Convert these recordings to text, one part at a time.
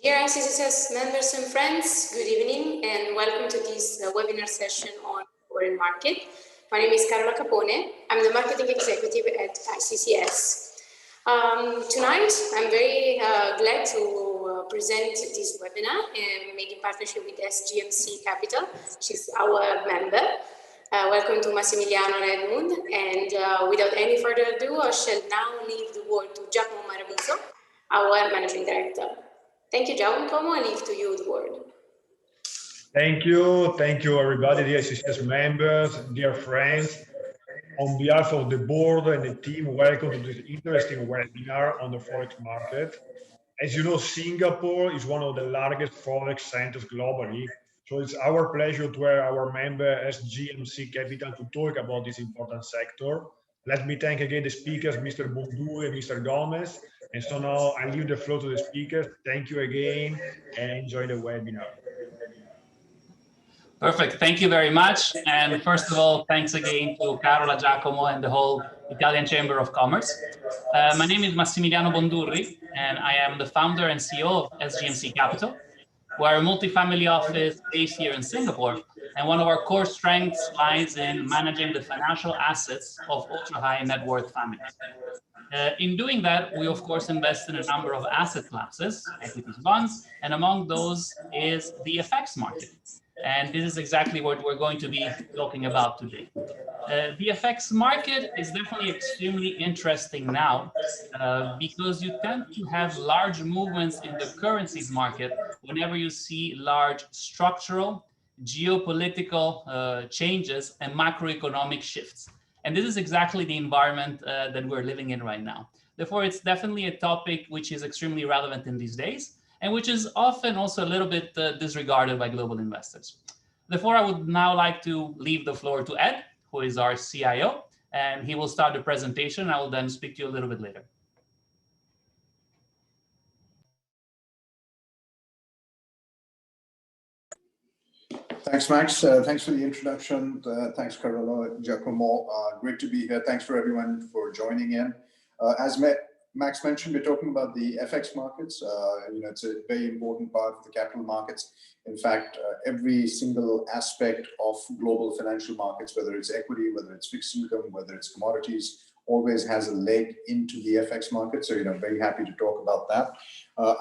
Dear ICCS members and friends, good evening and welcome to this webinar session on foreign market. My name is Carola Capone. I'm the marketing executive at ICCS. Tonight, I'm very glad to present this webinar made in partnership with SGMC Capital, which is our member. Welcome to Massimiliano and Edmund. And without any further ado, I shall now leave the word to Giacomo Maraviso, our managing director. Thank you, Giacomo. I leave to you the word. Thank you everybody, dear ICCS members, dear friends. On behalf of the board and the team, welcome to this interesting webinar on the Forex market. As you know, Singapore is one of the largest Forex centers globally. So it's our pleasure to have our member SGMC Capital to talk about this important sector. Let me thank again the speakers, Mr. Bundu and Mr. Gomez. And so now I leave the floor to the speakers. Thank you again and enjoy the webinar. Perfect. Thank you very much. And first of all, thanks again to Carola, Giacomo, and the whole Italian Chamber of Commerce. My name is Massimiliano Bondurri, and I am the founder and CEO of SGMC Capital. We're a multifamily office based here in Singapore, and one of our core strengths lies in managing the financial assets of ultra-high net worth families. In doing that, we of course invest in a number of asset classes, equities, bonds, and among those is the FX market. And this is exactly what we're going to be talking about today. The FX market is definitely extremely interesting now because you tend to have large movements in the currencies market whenever you see large structural, geopolitical changes and macroeconomic shifts. And this is exactly the environment that we're living in right now. Therefore, it's definitely a topic which is extremely relevant in these days, and which is often also a little bit disregarded by global investors. Therefore, I would now like to leave the floor to Ed, who is our CIO, and he will start the presentation. I will then speak to you a little bit later. Thanks, Max. Thanks for the introduction. Thanks, Carola, Giacomo. Great to be here. Thanks for everyone for joining in. As Max mentioned, we're talking about the FX markets. It's a very important part of the capital markets. In fact, every single aspect of global financial markets, whether it's equity, whether it's fixed income, whether it's commodities, always has a leg into the FX market. So, very happy to talk about that.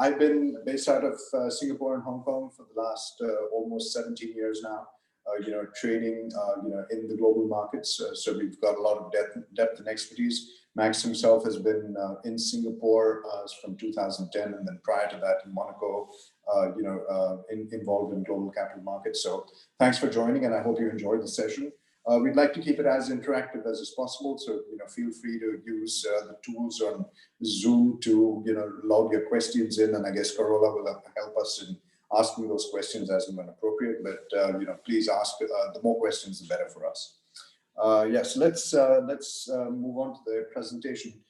I've been based out of Singapore and Hong Kong for the last almost 17 years now. Trading, in the global markets. So we've got a lot of depth and expertise. Max himself has been in Singapore from 2010, and then prior to that in Monaco, involved in global capital markets. So thanks for joining, and I hope you enjoyed the session. We'd like to keep it as interactive as is possible. So, feel free to use the tools on Zoom to, log your questions in, and I guess Carola will help us in asking those questions as and when appropriate, but please ask. The more questions, the better for us. Yes, let's move on to the presentation.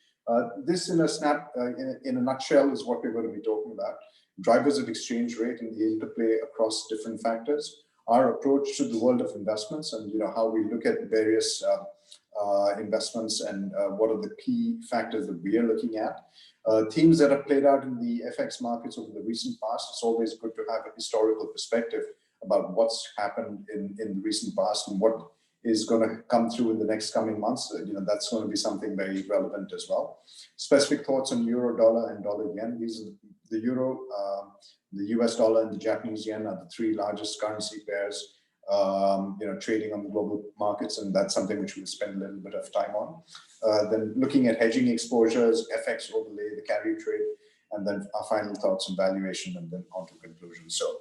This, in a nutshell, is what we're going to be talking about: drivers of exchange rate and the interplay across different factors, our approach to the world of investments, and how we look at various investments and what are the key factors that we are looking at. Themes that have played out in the FX markets over the recent past. It's always good to have a historical perspective about what's happened in the recent past and what is going to come through in the next coming months. That's going to be something very relevant as well. Specific thoughts on euro, dollar, and dollar yen. These are the euro, the US dollar, and the Japanese yen are the three largest currency pairs trading on the global markets, and that's something which we'll spend a little bit of time on. Then looking at hedging exposures, FX overlay, the carry trade, and then our final thoughts on valuation, and then on to conclusion. So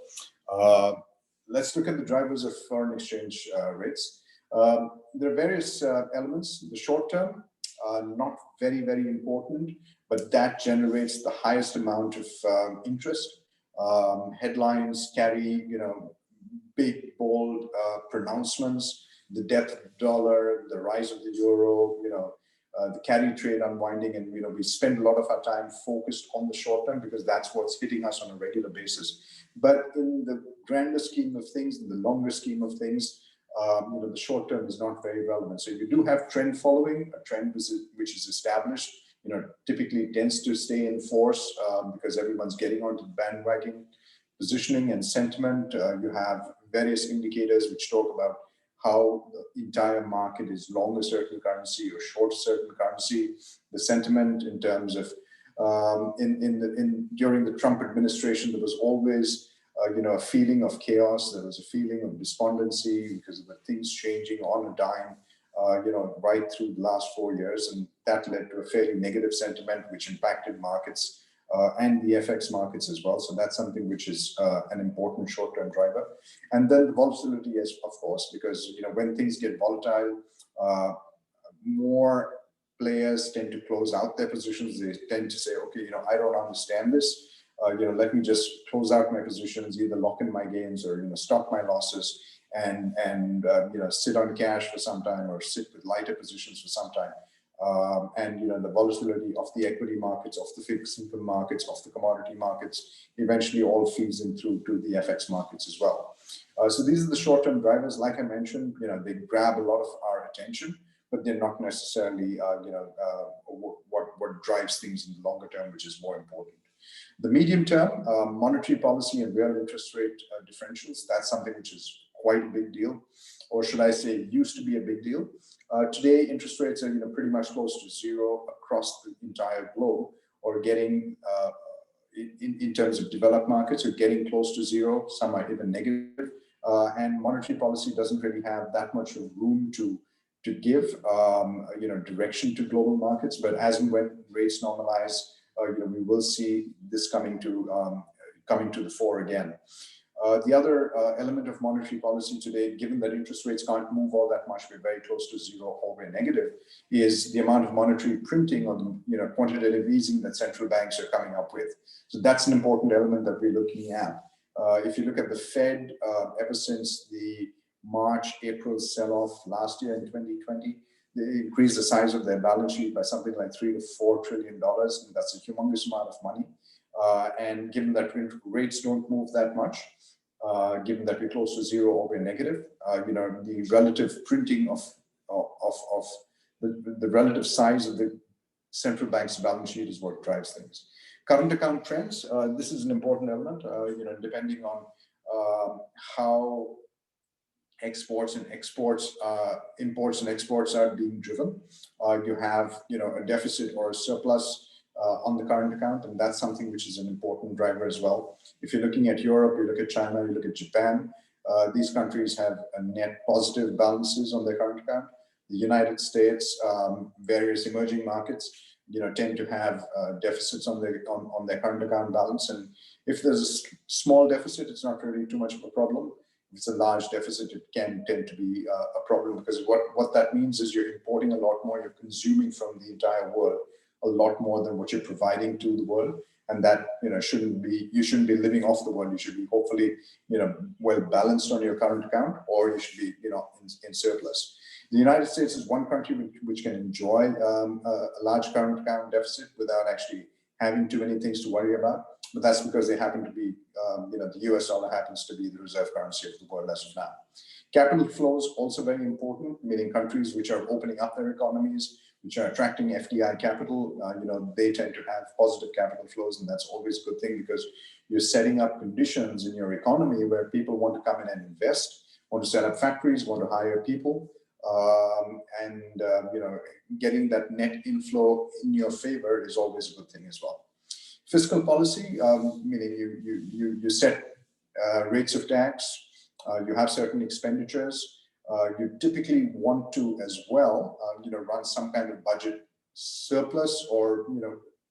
let's look at the drivers of foreign exchange rates. There are various elements. The short term, not very, very important, but that generates the highest amount of interest. Headlines carry, big, bold pronouncements. The death of the dollar, the rise of the euro, the carry trade unwinding, and we spend a lot of our time focused on the short term because that's what's hitting us on a regular basis. But in the grander scheme of things, in the longer scheme of things, the short term is not very relevant. So you do have trend following, a trend which is established typically tends to stay in force because everyone's getting onto the bandwagon. Positioning and sentiment, you have various indicators which talk about how the entire market is long a certain currency or short a certain currency. The sentiment in terms of during the Trump administration, there was always a feeling of chaos. There was a feeling of despondency because of the things changing on a dime, right through the last 4 years, and that led to a fairly negative sentiment, which impacted markets and the FX markets as well. So that's something which is an important short-term driver. And then the volatility is, of course, because when things get volatile, more players tend to close out their positions. They tend to say, okay, I don't understand this. Let me just close out my positions, either lock in my gains or stop my losses, and sit on cash for some time or sit with lighter positions for some time. And the volatility of the equity markets, of the fixed income markets, of the commodity markets, eventually all feeds in through to the FX markets as well. So these are the short-term drivers. Like I mentioned, they grab a lot of our attention, but they're not necessarily what drives things in the longer term, which is more important. The medium term, monetary policy and real interest rate differentials, that's something which is quite a big deal, or should I say used to be a big deal. Today, interest rates are pretty much close to zero across the entire globe, or getting, in terms of developed markets, are getting close to zero, some are even negative, and monetary policy doesn't really have that much of room to give direction to global markets. But as and when rates normalize, we will see this coming to the fore again. The other element of monetary policy today, given that interest rates can't move all that much, we're very close to zero or we're negative, is the amount of monetary printing or the quantitative easing that central banks are coming up with. So that's an important element that we're looking at. If you look at the Fed, ever since the March-April sell-off last year in 2020, they increased the size of their balance sheet by something like $3 to $4 trillion. And that's a humongous amount of money. And given that rates don't move that much, given that we're close to zero or we're negative, the relative printing of the relative size of the central bank's balance sheet is what drives things. Current account trends, this is an important element, depending on how imports and exports are being driven. You have, a deficit or a surplus on the current account, and that's something which is an important driver as well. If you're looking at Europe, you look at China, you look at Japan, these countries have a net positive balances on their current account. The United States, various emerging markets, tend to have deficits on their current account balance. And if there's a small deficit, it's not really too much of a problem. If it's a large deficit, it can tend to be a problem, because what that means is you're importing a lot more, you're consuming from the entire world a lot more than what you're providing to the world. And that, you shouldn't be living off the world. You should be hopefully, well balanced on your current account, or you should be, in surplus. The United States is one country which can enjoy a large current account deficit without actually having too many things to worry about. But that's because they happen to be, the US dollar happens to be the reserve currency of the world as of now. Capital flows also very important, meaning countries which are opening up their economies, which are attracting FDI capital, they tend to have positive capital flows, and that's always a good thing, because you're setting up conditions in your economy where people want to come in and invest, want to set up factories, want to hire people, and getting that net inflow in your favor is always a good thing as well. Fiscal policy, meaning you set rates of tax, you have certain expenditures. You typically want to as well, run some kind of budget surplus, or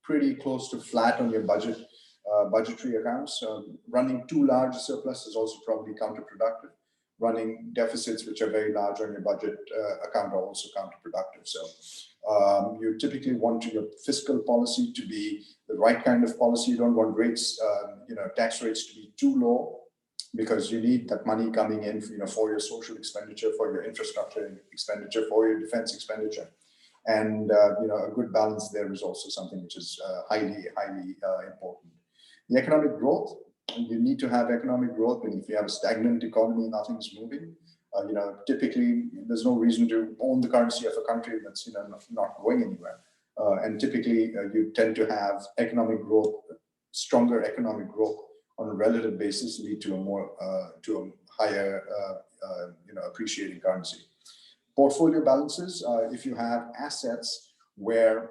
pretty close to flat on your budgetary accounts. Running too large a surplus is also probably counterproductive. Running deficits which are very large on your budget account are also counterproductive. So you typically want your fiscal policy to be the right kind of policy. You don't want rates, tax rates to be too low, because you need that money coming in, for your social expenditure, for your infrastructure expenditure, for your defense expenditure. And, a good balance there is also something which is highly important. The economic growth, you need to have economic growth, and if you have a stagnant economy, nothing's moving. Typically, there's no reason to own the currency of a country that's, not going anywhere. And typically you tend to have economic growth, stronger economic growth on a relative basis lead to a more to a higher appreciating currency. Portfolio balances, if you have assets where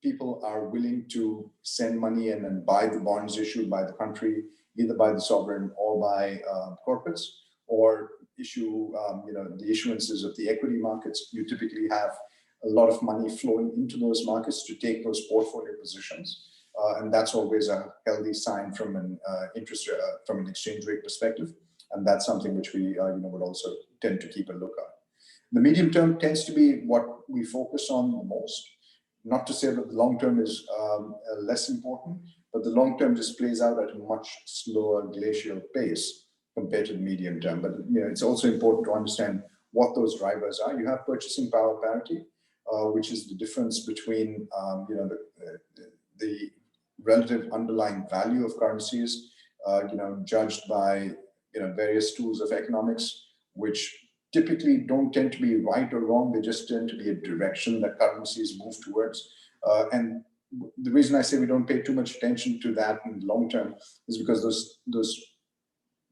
people are willing to send money in and buy the bonds issued by the country, either by the sovereign or by corporates, or issue the issuances of the equity markets, you typically have a lot of money flowing into those markets to take those portfolio positions. And that's always a healthy sign from an from an exchange rate perspective. And that's something which we would also tend to keep a look at. The medium term tends to be what we focus on the most. Not to say that the long term is less important, but the long term just plays out at a much slower glacial pace compared to the medium term. But it's also important to understand what those drivers are. You have purchasing power parity, which is the difference between the relative underlying value of currencies, judged by various tools of economics, which typically don't tend to be right or wrong. They just tend to be a direction that currencies move towards. And the reason I say we don't pay too much attention to that in the long term is because those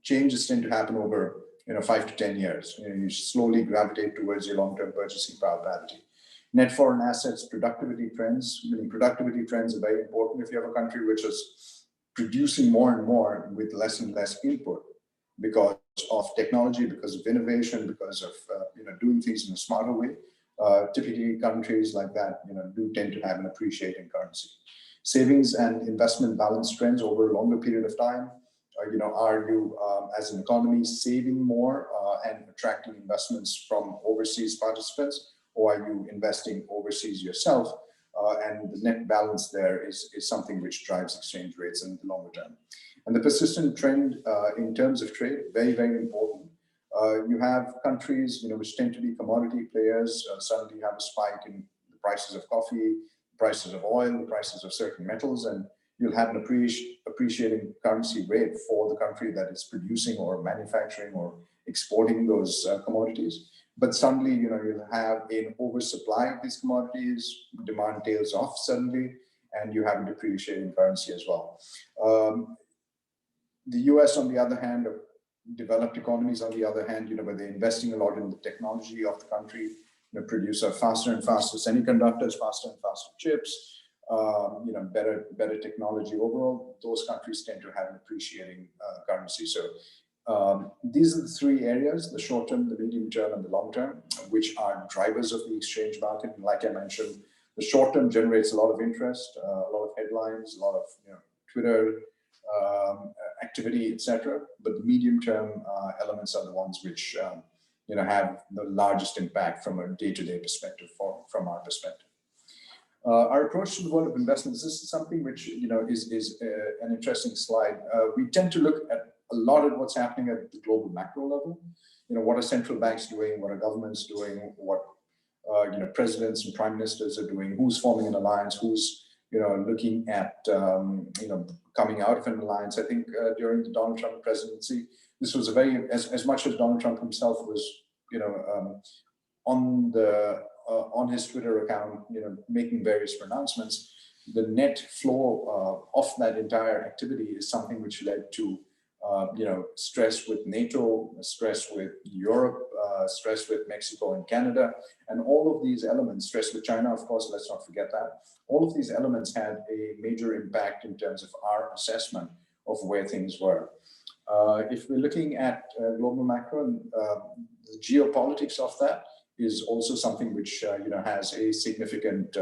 changes tend to happen over 5 to 10 years. You slowly gravitate towards your long-term purchasing power parity. Net foreign assets productivity trends. Meaning productivity trends are very important. If you have a country which is producing more and more with less and less input, because of technology, because of innovation, because of doing things in a smarter way, typically countries like that do tend to have an appreciating currency. Savings and investment balance trends over a longer period of time. Are you as an economy saving more and attracting investments from overseas participants, or are you investing overseas yourself? And the net balance there is something which drives exchange rates in the longer term. And the persistent trend in terms of trade, very, very important. You have countries which tend to be commodity players. Suddenly you have a spike in the prices of coffee, prices of oil, the prices of certain metals, and you'll have an appreciating currency rate for the country that is producing or manufacturing or exporting those commodities. But suddenly, you'll have an oversupply of these commodities, demand tails off suddenly, and you have a depreciating currency as well. The US, on the other hand, or developed economies, on the other hand, where they're investing a lot in the technology of the country, produce faster and faster semiconductors, faster and faster chips, better technology overall. Those countries tend to have an appreciating currency. So these are the three areas: the short term, the medium term, and the long term, which are drivers of the exchange market. And like I mentioned, the short term generates a lot of interest, a lot of headlines, a lot of Twitter activity, etc. But the medium term elements are the ones which have the largest impact from a day-to-day perspective, from our perspective. Our approach to the world of investments, this is something which is an interesting slide. We tend to look at a lot of what's happening at the global macro level. What are central banks doing? What are governments doing? What presidents and prime ministers are doing? Who's forming an alliance? Who's looking at coming out of an alliance? I think during the Donald Trump presidency, this was a very, as much as Donald Trump himself was on his Twitter account, making various pronouncements, the net flow of that entire activity is something which led to stress with NATO, stress with Europe, stress with Mexico and Canada, and all of these elements, stress with China, of course, let's not forget that. All of these elements had a major impact in terms of our assessment of where things were. If we're looking at global macro, the geopolitics of that is also something which has a significant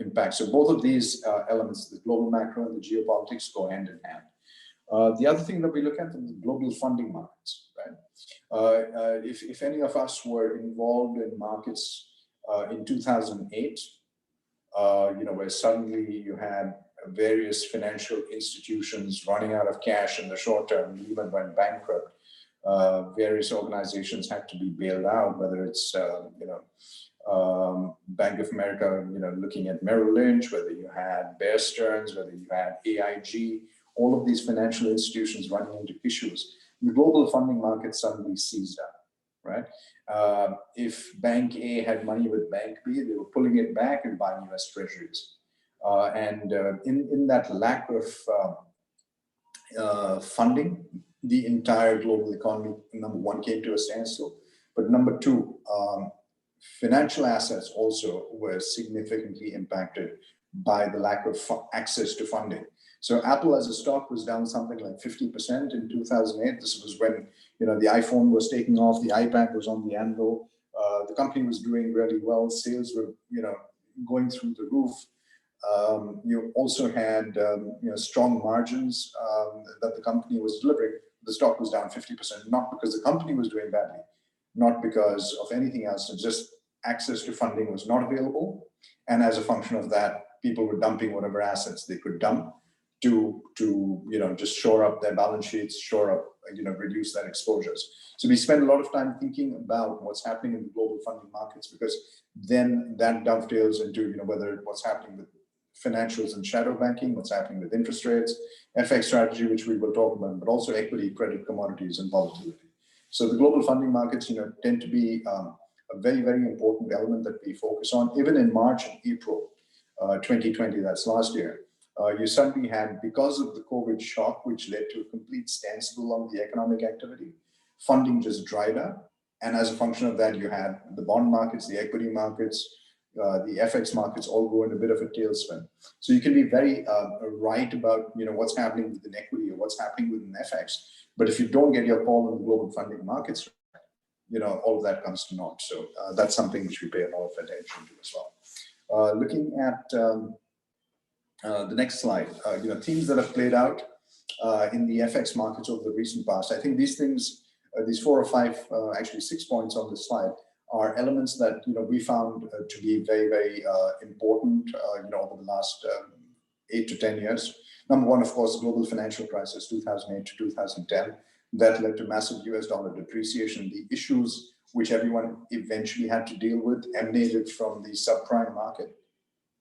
impact. So both of these elements, the global macro and the geopolitics, go hand in hand. The other thing that we look at are the global funding markets, right? If any of us were involved in markets in 2008, where suddenly you had various financial institutions running out of cash in the short term, even went bankrupt, various organizations had to be bailed out, whether it's Bank of America, looking at Merrill Lynch, whether you had Bear Stearns, whether you had AIG, all of these financial institutions running into issues. The global funding market suddenly seized up. right? If Bank A had money with Bank B, they were pulling it back and buying US treasuries. In that lack of funding, the entire global economy, number one, came to a standstill. But number two, financial assets also were significantly impacted by the lack of access to funding. So Apple as a stock was down something like 50% in 2008. This was when, you know, the iPhone was taking off, the iPad was on the anvil. The company was doing really well. Sales were, you know, going through the roof. You also had, you know, strong margins that the company was delivering. The stock was down 50%, not because the company was doing badly, not because of anything else. It's just access to funding was not available. And as a function of that, people were dumping whatever assets they could dump to you know, just shore up their balance sheets, shore up, you know, reduce their exposures. So we spend a lot of time thinking about what's happening in the global funding markets, because then that dovetails into, you know, whether what's happening with financials and shadow banking, what's happening with interest rates, FX strategy, which we will talk about, but also equity, credit, commodities, and volatility. So the global funding markets, you know, tend to be a very, very important element that we focus on. Even in March and April 2020, that's last year, you suddenly had, because of the COVID shock, which led to a complete standstill on the economic activity, funding just dried up. And as a function of that, you had the bond markets, the equity markets, the FX markets all go in a bit of a tailspin. So you can be very right about, you know, what's happening within equity or what's happening within FX. But if you don't get your call on the global funding markets, you know, all of that comes to naught. So that's something which we pay a lot of attention to as well. Looking at the next slide, you know, themes that have played out in the FX markets over the recent past. I think these things, these 4 or 5, actually 6 points on this slide, are elements that, you know, we found to be very, very important, you know, over the last 8 to 10 years. Number one, of course, the global financial crisis, 2008 to 2010, that led to massive US dollar depreciation. The issues which everyone eventually had to deal with emanated from the subprime market.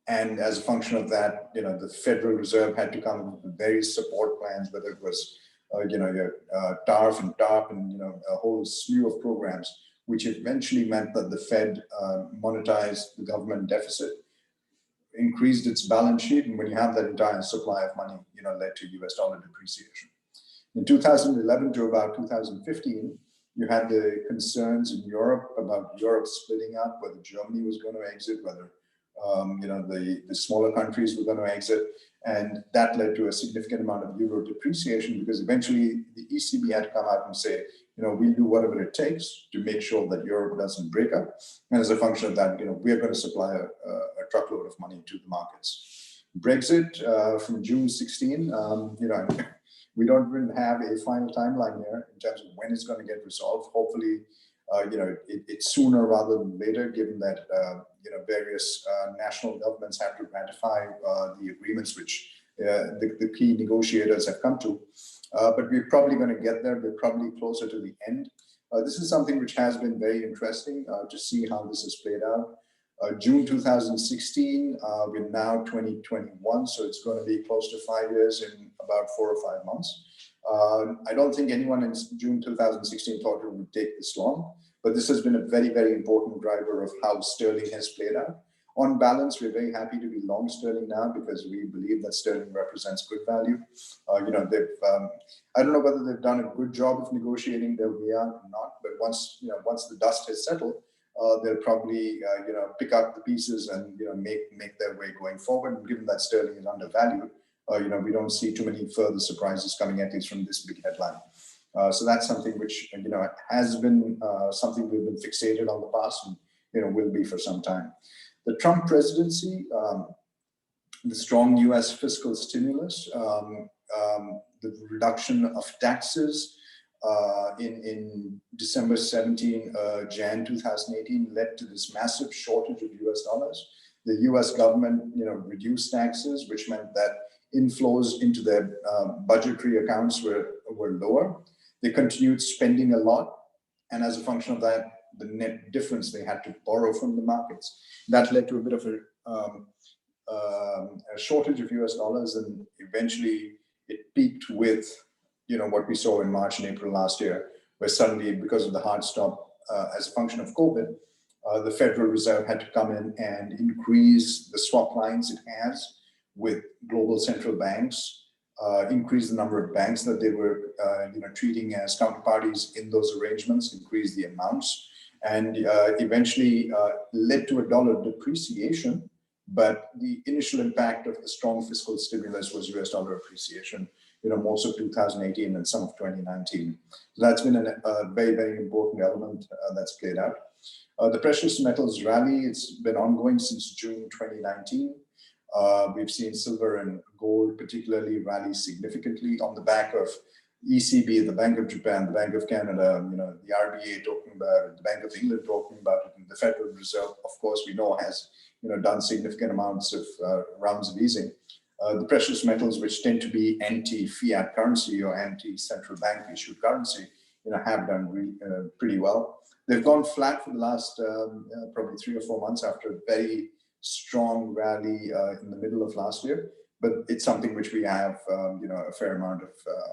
And as a function of that, you know, the Federal Reserve had to come up with various support plans, whether it was, you know, your TARF and TARP and, you know, a whole slew of programs, which eventually meant that the Fed monetized the government deficit, increased its balance sheet, and when you have that entire supply of money, you know, led to US dollar depreciation. In 2011 to about 2015, you had the concerns in Europe about Europe splitting up, whether Germany was going to exit, whether you know, the smaller countries were going to exit, and that led to a significant amount of euro depreciation, because eventually the ECB had to come out and say, you know, we'll do whatever it takes to make sure that Europe doesn't break up. And as a function of that, you know, we're going to supply a truckload of money to the markets. Brexit from June 16, you know, we don't even have a final timeline here in terms of when it's going to get resolved. Hopefully, you know, it's sooner rather than later, given that, you know, various national governments have to ratify the agreements which the key negotiators have come to. But we're probably going to get there. We're probably closer to the end. This is something which has been very interesting to see how this has played out. June 2016, we're now 2021, so it's going to be close to 5 years in about 4 or 5 months. I don't think anyone in June 2016 thought it would take this long, but this has been a very, very important driver of how sterling has played out. On balance, we're very happy to be long sterling now, because we believe that sterling represents good value. You know, they've, I don't know whether they've done a good job of negotiating their way out or not, but once, you know, once the dust has settled, they'll probably, you know, pick up the pieces and, you know, make their way going forward. And given that sterling is undervalued, you know, we don't see too many further surprises coming, at least from this big headline. So that's something which, you know, has been something we've been fixated on the past, and, you know, will be for some time. The Trump presidency, the strong US fiscal stimulus, the reduction of taxes in December 17, Jan 2018 led to this massive shortage of US dollars. The US government, you know, reduced taxes, which meant that inflows into their budgetary accounts were lower. They continued spending a lot, and as a function of that, the net difference, they had to borrow from the markets. That led to a bit of a shortage of US dollars, and eventually it peaked with, you know, what we saw in March and April last year, where suddenly, because of the hard stop as a function of COVID, the Federal Reserve had to come in and increase the swap lines it has with global central banks, increase the number of banks that they were treating as counterparties in those arrangements, increase the amounts, and eventually led to a dollar depreciation. But the initial impact of the strong fiscal stimulus was US dollar appreciation, most of 2018 and some of 2019. So that's been a very, very important element that's played out. The precious metals rally, it's been ongoing since June 2019. We've seen silver and gold particularly rally significantly on the back of ECB, the Bank of Japan, the Bank of Canada, the RBA talking about it, the Bank of England talking about it, and the Federal Reserve, of course, we know has done significant amounts of rounds of easing. The precious metals, which tend to be anti-fiat currency or anti-central bank issued currency, have done pretty well. They've gone flat for the last probably 3 or 4 months after a very strong rally in the middle of last year. But it's something which we have, a fair amount of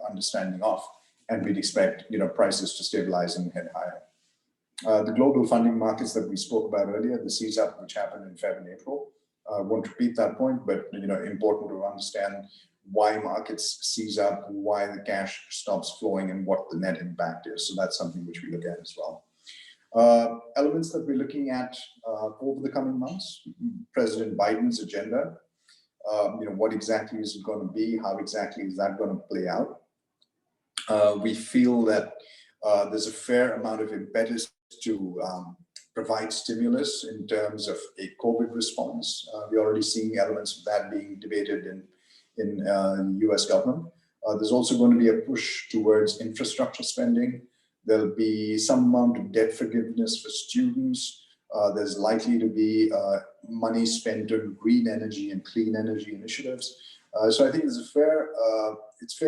understanding of, and we'd expect, prices to stabilize and head higher. The global funding markets that we spoke about earlier, the seize up which happened in February and April, I won't repeat that point, but important to understand why markets seize up, why the cash stops flowing, and what the net impact is. So that's something which we look at as well. Elements that we're looking at over the coming months: President Biden's agenda. What exactly is it going to be? How exactly is that going to play out? We feel that there's a fair amount of impetus to provide stimulus in terms of a COVID response. We're already seeing elements of that being debated in the US government. There's also going to be a push towards infrastructure spending. There'll be some amount of debt forgiveness for students. There's likely to be money spent on green energy and clean energy initiatives. So I think it's fair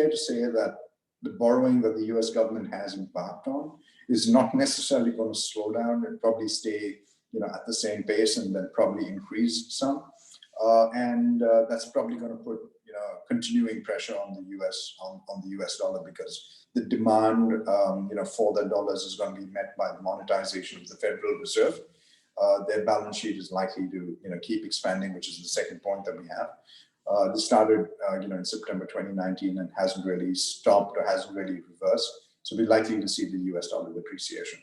to say that the borrowing that the US government has embarked on is not necessarily going to slow down. It'll probably stay at the same pace and then probably increase some. And that's probably going to put continuing pressure on the US dollar, because the demand for the dollars is going to be met by the monetization of the Federal Reserve. Their balance sheet is likely to keep expanding, which is the second point that we have. This started in September 2019 and hasn't really stopped or hasn't really reversed. So we're likely to see the US dollar depreciation.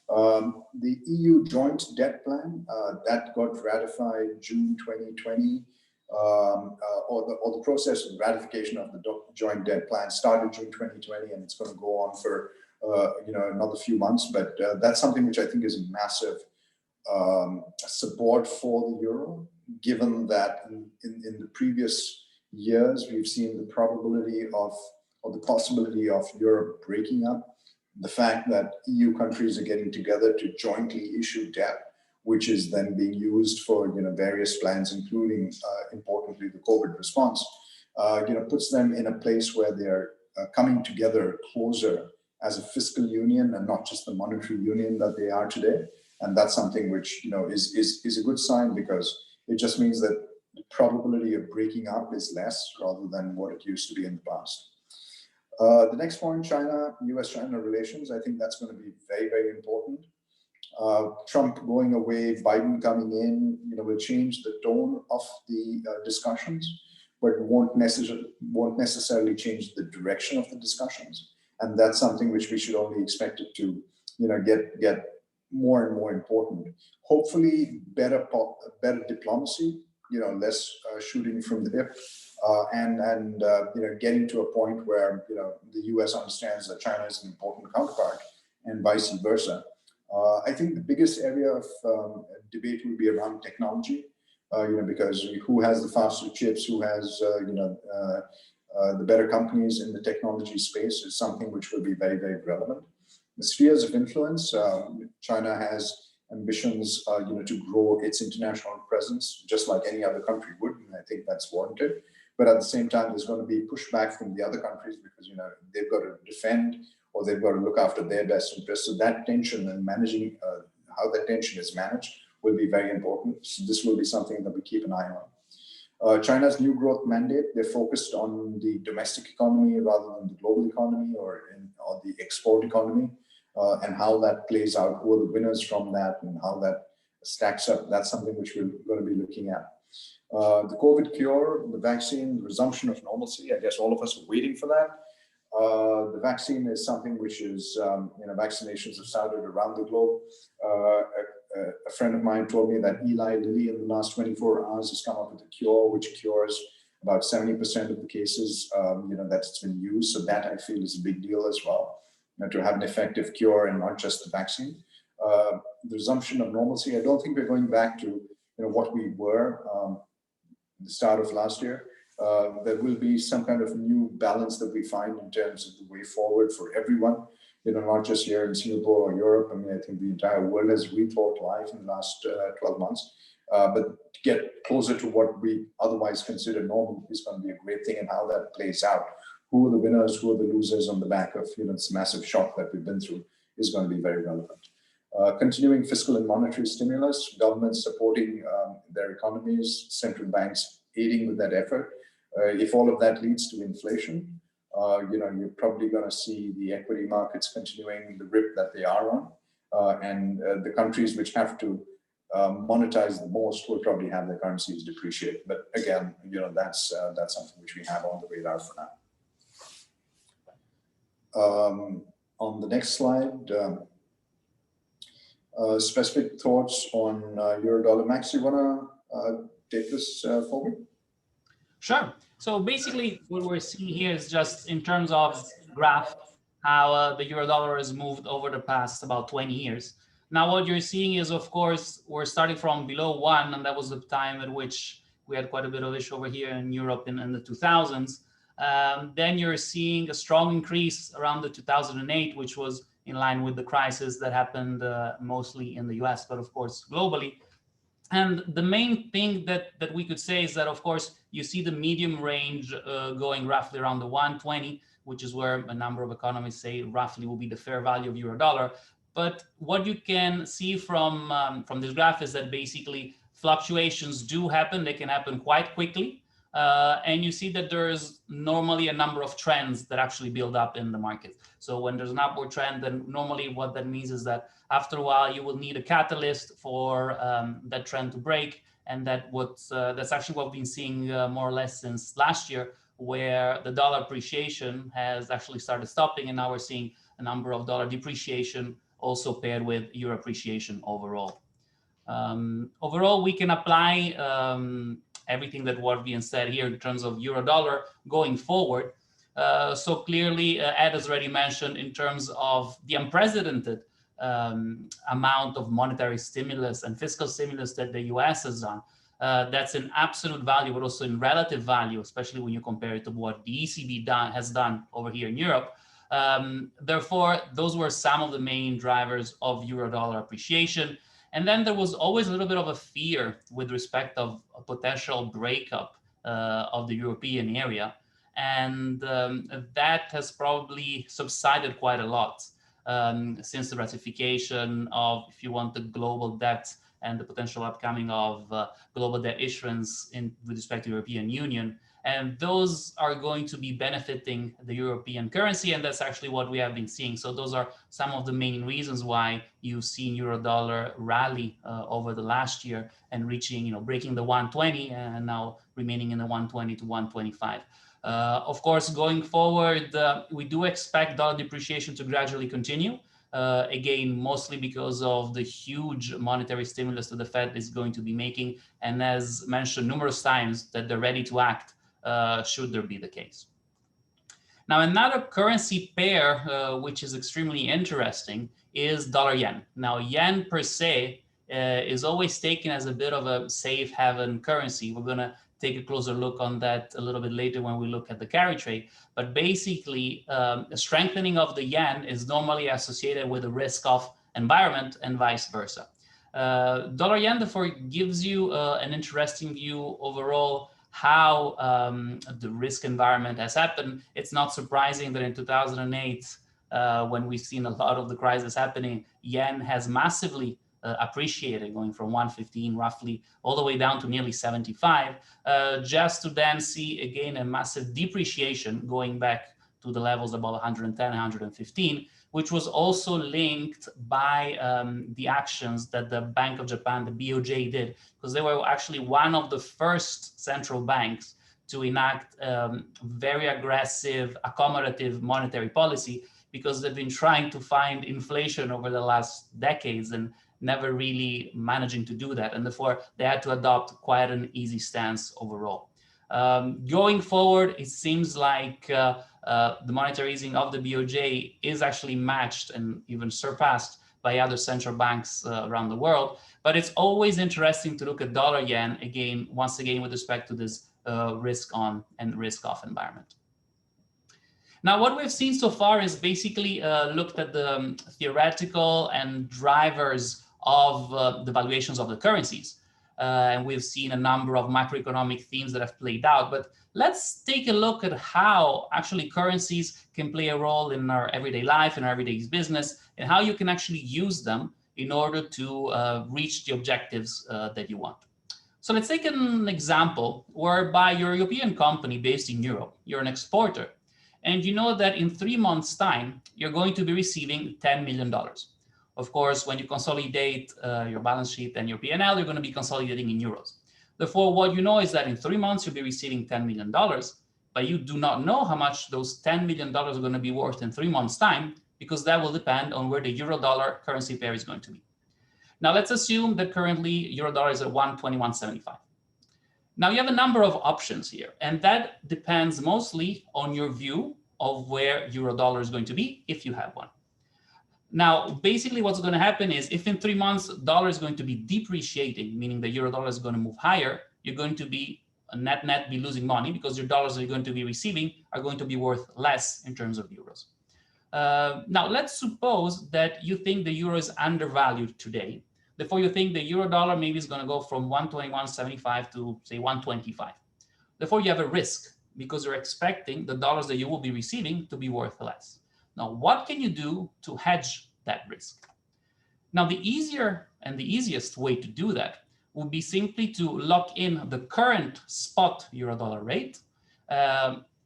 The EU joint debt plan that got ratified June 2020, or the process of ratification of the joint debt plan started June 2020, and it's going to go on for another few months. But that's something which I think is a massive support for the euro, given that in the previous years we've seen the probability of, or the possibility of, Europe breaking up. The fact that EU countries are getting together to jointly issue debt, which is then being used for various plans, including importantly the COVID response, puts them in a place where they're coming together closer as a fiscal union and not just the monetary union that they are today. And that's something which is a good sign, because it just means that the probability of breaking up is less rather than what it used to be in the past. The next point, China, US-China relations, I think that's going to be very, very important. Trump going away, Biden coming in, will change the tone of the discussions, but won't necessarily change the direction of the discussions. And that's something which we should only expect it to, get more and more important. Hopefully, better diplomacy, less shooting from the hip, and getting to a point where the US understands that China is an important counterpart, and vice versa. I think the biggest area of debate will be around technology, because who has the faster chips, who has the better companies in the technology space is something which will be very, very relevant. The spheres of influence, China has ambitions, to grow its international presence, just like any other country would, and I think that's warranted. But at the same time, there's going to be pushback from the other countries, because they've got to defend, or they've got to look after their best interests. So that tension and managing how that tension is managed will be very important. So this will be something that we keep an eye on. China's new growth mandate, they're focused on the domestic economy rather than the global economy or the export economy. and how that plays out, who are the winners from that, and how that stacks up. That's something which we're going to be looking at. The COVID cure, the vaccine, the resumption of normalcy, I guess all of us are waiting for that. The vaccine is something which is, vaccinations have started around the globe. A friend of mine told me that Eli Lilly in the last 24 hours has come up with a cure which cures about 70% of the cases that's been used. So that I feel is a big deal as well, to have an effective cure and not just the vaccine. The resumption of normalcy, I don't think we're going back to what we were the start of last year. There will be some kind of new balance that we find in terms of the way forward for everyone, not just here in Singapore or Europe. I mean, I think the entire world has rethought life in the last 12 months. But to get closer to what we otherwise consider normal is going to be a great thing, and how that plays out. Who are the winners, who are the losers on the back of this massive shock that we've been through is going to be very relevant. Continuing fiscal and monetary stimulus, governments supporting their economies, central banks aiding with that effort. If all of that leads to inflation, you're probably going to see the equity markets continuing the grip that they are on, and the countries which have to monetize the most will probably have their currencies depreciate. But again, that's something which we have on the radar for now. On the next slide, specific thoughts on euro-dollar. Max, you want to take this forward? Sure. So basically what we're seeing here is just in terms of graph, how the euro-dollar has moved over the past about 20 years. Now what you're seeing is, of course, we're starting from below 1, and that was the time at which we had quite a bit of issue over here in Europe in the 2000s. Then you're seeing a strong increase around the 2008, which was in line with the crisis that happened mostly in the US, but of course globally. And the main thing that we could say is that, of course, you see the medium range going roughly around the 120, which is where a number of economists say roughly will be the fair value of euro-dollar. But what you can see from this graph is that basically fluctuations do happen. They can happen quite quickly. And you see that there's normally a number of trends that actually build up in the market. So when there's an upward trend, then normally what that means is that after a while you will need a catalyst for that trend to break. And that's actually what we've been seeing more or less since last year, where the dollar appreciation has actually started stopping, and now we're seeing a number of dollar depreciation also paired with euro appreciation overall. Overall, we can apply everything that was being said here in terms of euro-dollar going forward. So clearly, Ed has already mentioned in terms of the unprecedented amount of monetary stimulus and fiscal stimulus that the US has done. That's in absolute value, but also in relative value, especially when you compare it to what the ECB has done over here in Europe. Therefore, those were some of the main drivers of euro-dollar appreciation. And then there was always a little bit of a fear with respect of a potential breakup of the European area. And that has probably subsided quite a lot since the ratification of, if you want, the global debt and the potential upcoming of global debt issuance with respect to the European Union. And those are going to be benefiting the European currency, and that's actually what we have been seeing. So those are some of the main reasons why you've seen euro-dollar rally over the last year and reaching, breaking the 120 and now remaining in the 120 to 125. Of course, going forward, we do expect dollar depreciation to gradually continue. Again, mostly because of the huge monetary stimulus that the Fed is going to be making, and as mentioned numerous times, that they're ready to act should there be the case. Now, another currency pair which is extremely interesting is dollar-yen. Now, yen per se is always taken as a bit of a safe haven currency. We're going to take a closer look on that a little bit later when we look at the carry trade. But basically, a strengthening of the yen is normally associated with a risk of environment and vice versa. Dollar-yen, therefore, gives you an interesting view overall how the risk environment has happened. It's not surprising that in 2008, when we've seen a lot of the crisis happening, yen has massively appreciated, going from 115 roughly all the way down to nearly 75, just to then see again a massive depreciation going back to the levels above 110, 115, which was also linked by the actions that the Bank of Japan, the BOJ, did, because they were actually one of the first central banks to enact very aggressive, accommodative monetary policy, because they've been trying to find inflation over the last decades and never really managing to do that. And therefore, they had to adopt quite an easy stance overall. Going forward, it seems like the monetary easing of the BOJ is actually matched and even surpassed by other central banks around the world. But it's always interesting to look at dollar yen again, once again, with respect to this risk on and risk off environment. Now, what we've seen so far is basically looked at the theoretical and drivers of the valuations of the currencies. And we've seen a number of macroeconomic themes that have played out. But let's take a look at how actually currencies can play a role in our everyday life, in our everyday business, and how you can actually use them in order to reach the objectives that you want. So let's take an example whereby you're a European company based in Europe. You're an exporter, and you know that in 3 months' time, you're going to be receiving $10 million. Of course, when you consolidate your balance sheet and your P&L, you're going to be consolidating in euros. Therefore, what you know is that in 3 months, you'll be receiving $10 million, but you do not know how much those $10 million are going to be worth in 3 months' time, because that will depend on where the euro-dollar currency pair is going to be. Now, let's assume that currently euro-dollar is at 121.75. Now, you have a number of options here, and that depends mostly on your view of where euro-dollar is going to be, if you have one. Now, basically what's going to happen is if in 3 months, dollar is going to be depreciating, meaning the euro dollar is going to move higher, you're going to be net be losing money because your dollars that you're going to be receiving are going to be worth less in terms of euros. Now, let's suppose that you think the euro is undervalued today. Therefore, you think the euro dollar maybe is going to go from 121.75 to say 125. Therefore, you have a risk because you're expecting the dollars that you will be receiving to be worth less. Now, what can you do to hedge that risk? Now, the easier and the easiest way to do that would be simply to lock in the current spot euro-dollar rate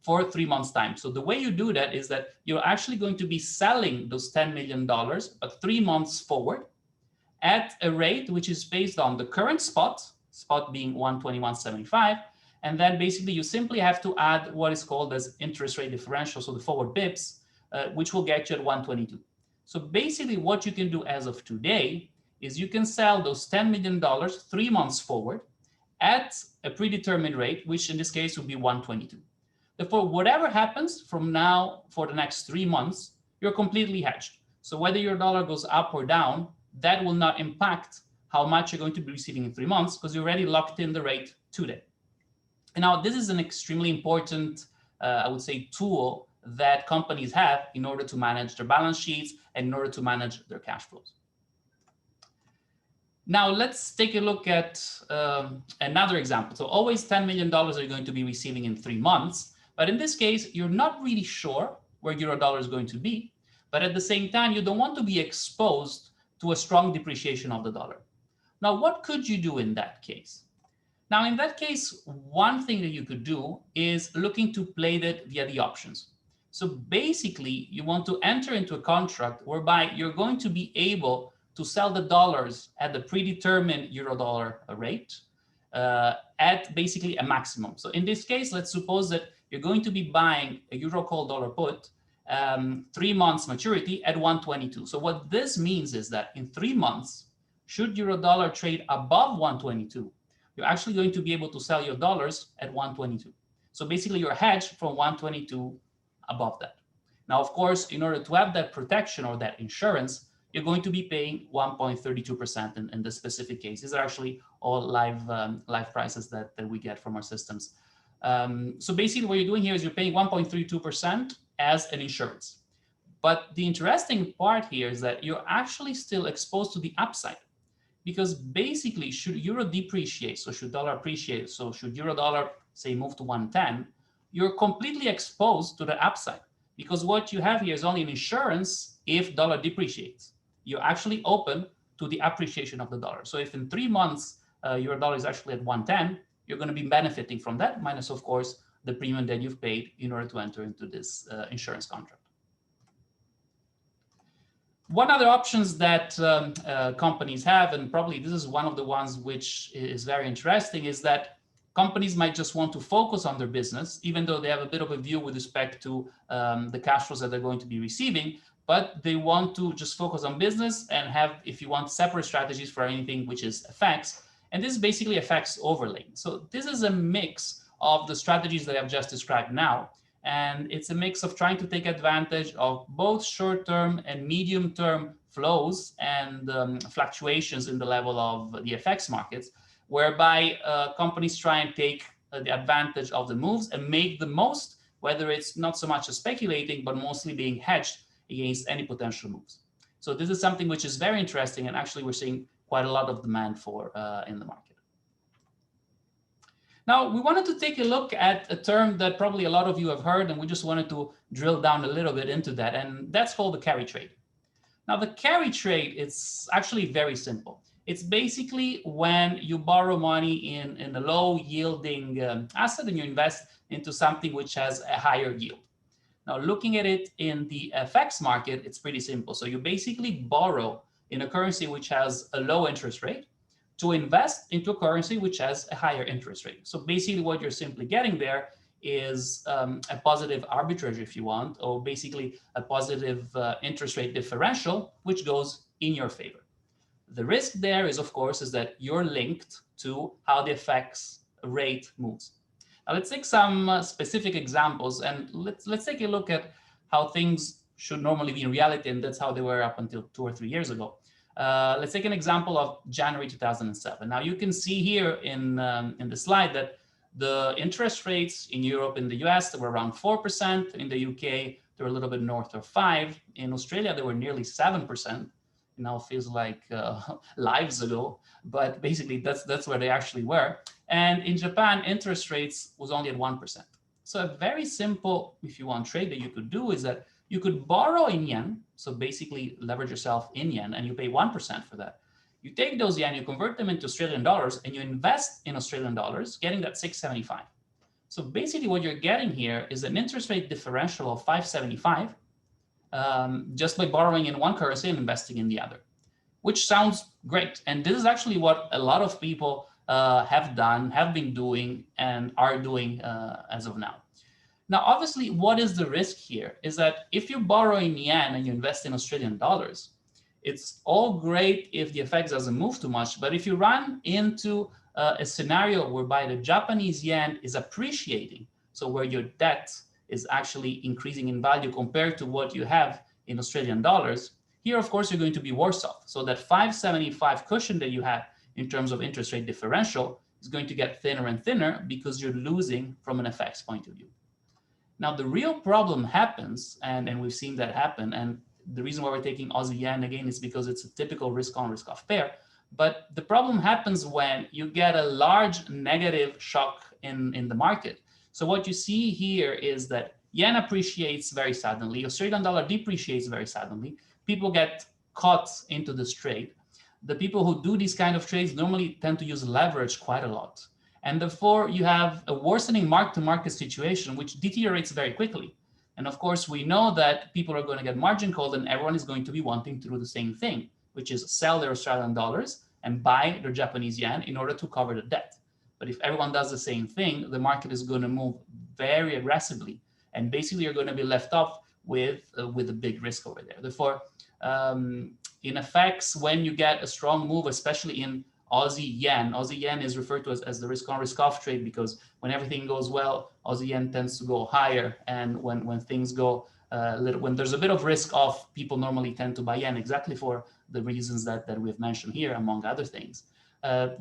for 3 months' time. So the way you do that is that you're actually going to be selling those $10 million, but 3 months forward at a rate which is based on the current spot being 121.75, and then basically you simply have to add what is called as interest rate differential, so the forward bips, which will get you at 122. So basically what you can do as of today is you can sell those $10 million 3 months forward at a predetermined rate, which in this case would be 122. Therefore, whatever happens from now for the next 3 months, you're completely hedged. So whether your dollar goes up or down, that will not impact how much you're going to be receiving in 3 months because you already locked in the rate today. And now this is an extremely important, I would say, tool that companies have in order to manage their balance sheets and in order to manage their cash flows. Now, let's take a look at another example. So always $10 million are you going to be receiving in 3 months. But in this case, you're not really sure where euro-dollar is going to be. But at the same time, you don't want to be exposed to a strong depreciation of the dollar. Now, what could you do in that case? Now, in that case, one thing that you could do is looking to play that via the options. So basically, you want to enter into a contract whereby you're going to be able to sell the dollars at the predetermined euro-dollar rate at basically a maximum. So in this case, let's suppose that you're going to be buying a euro call dollar put 3 months maturity at 122. So what this means is that in 3 months, should euro-dollar trade above 122, you're actually going to be able to sell your dollars at 122. So basically, you're hedged from 122 above that. Now, of course, in order to have that protection or that insurance, you're going to be paying 1.32% in this specific case. These are actually all live prices that we get from our systems. So basically what you're doing here is you're paying 1.32% as an insurance. But the interesting part here is that you're actually still exposed to the upside. Because basically, should euro depreciate, so should dollar appreciate, so should euro dollar, say, move to 110, you're completely exposed to the upside. Because what you have here is only an insurance if dollar depreciates. You're actually open to the appreciation of the dollar. So if in 3 months, euro dollar is actually at 110, you're going to be benefiting from that, minus, of course, the premium that you've paid in order to enter into this insurance contract. One other options that companies have, and probably this is one of the ones which is very interesting, is that companies might just want to focus on their business, even though they have a bit of a view with respect to the cash flows that they're going to be receiving, but they want to just focus on business and have, if you want, separate strategies for anything which is FX. And this is basically FX overlay. So this is a mix of the strategies that I've just described now. And it's a mix of trying to take advantage of both short-term and medium-term flows and fluctuations in the level of the FX markets, whereby companies try and take the advantage of the moves and make the most, whether it's not so much as speculating, but mostly being hedged against any potential moves. So this is something which is very interesting, and actually we're seeing quite a lot of demand for in the market. Now, we wanted to take a look at a term that probably a lot of you have heard, and we just wanted to drill down a little bit into that, and that's called the carry trade. Now, the carry trade, it's actually very simple. It's basically when you borrow money in a low yielding asset and you invest into something which has a higher yield. Now, looking at it in the FX market, it's pretty simple. So you basically borrow in a currency which has a low interest rate to invest into a currency which has a higher interest rate. So basically what you're simply getting there is a positive arbitrage, if you want, or basically a positive interest rate differential, which goes in your favor. The risk there is, of course, is that you're linked to how the FX rate moves. Now let's take some specific examples, and let's take a look at how things should normally be in reality, and that's how they were up until 2 or 3 years ago. Let's take an example of January 2007. Now you can see here in the slide that the interest rates in Europe and the US were around 4%. In the UK, they were a little bit north of 5%. In Australia, they were nearly 7%. It now feels like lives ago, but basically that's where they actually were. And in Japan, interest rates was only at 1%. So a very simple, if you want, trade that you could do is that you could borrow in yen, so basically leverage yourself in yen, and you pay 1% for that. You take those yen, you convert them into Australian dollars, and you invest in Australian dollars, getting that 675. So basically what you're getting here is an interest rate differential of 575 just by borrowing in one currency and investing in the other, which sounds great. And this is actually what a lot of people have done, have been doing, and are doing as of now. Now, obviously, what is the risk here is that if you borrow in yen and you invest in Australian dollars, it's all great if the FX doesn't move too much. But if you run into a scenario whereby the Japanese yen is appreciating, so where your debt is actually increasing in value compared to what you have in Australian dollars, here, of course, you're going to be worse off. So that 575 cushion that you have in terms of interest rate differential is going to get thinner and thinner because you're losing from an FX point of view. Now, the real problem happens, and we've seen that happen, and the reason why we're taking Aussie yen again is because it's a typical risk-on, risk-off pair. But the problem happens when you get a large negative shock in the market. So what you see here is that yen appreciates very suddenly, Australian dollar depreciates very suddenly, people get caught into this trade. The people who do these kind of trades normally tend to use leverage quite a lot. And therefore, you have a worsening mark-to-market situation, which deteriorates very quickly. And of course, we know that people are going to get margin called, and everyone is going to be wanting to do the same thing, which is sell their Australian dollars and buy their Japanese yen in order to cover the debt. But if everyone does the same thing, the market is going to move very aggressively. And basically, you're going to be left off with a big risk over there. Therefore, in FX, when you get a strong move, especially in Aussie yen is referred to as the risk-on, risk-off trade, because when everything goes well, Aussie yen tends to go higher. And when things go when there's a bit of risk off, people normally tend to buy yen, exactly for the reasons that we've mentioned here, among other things.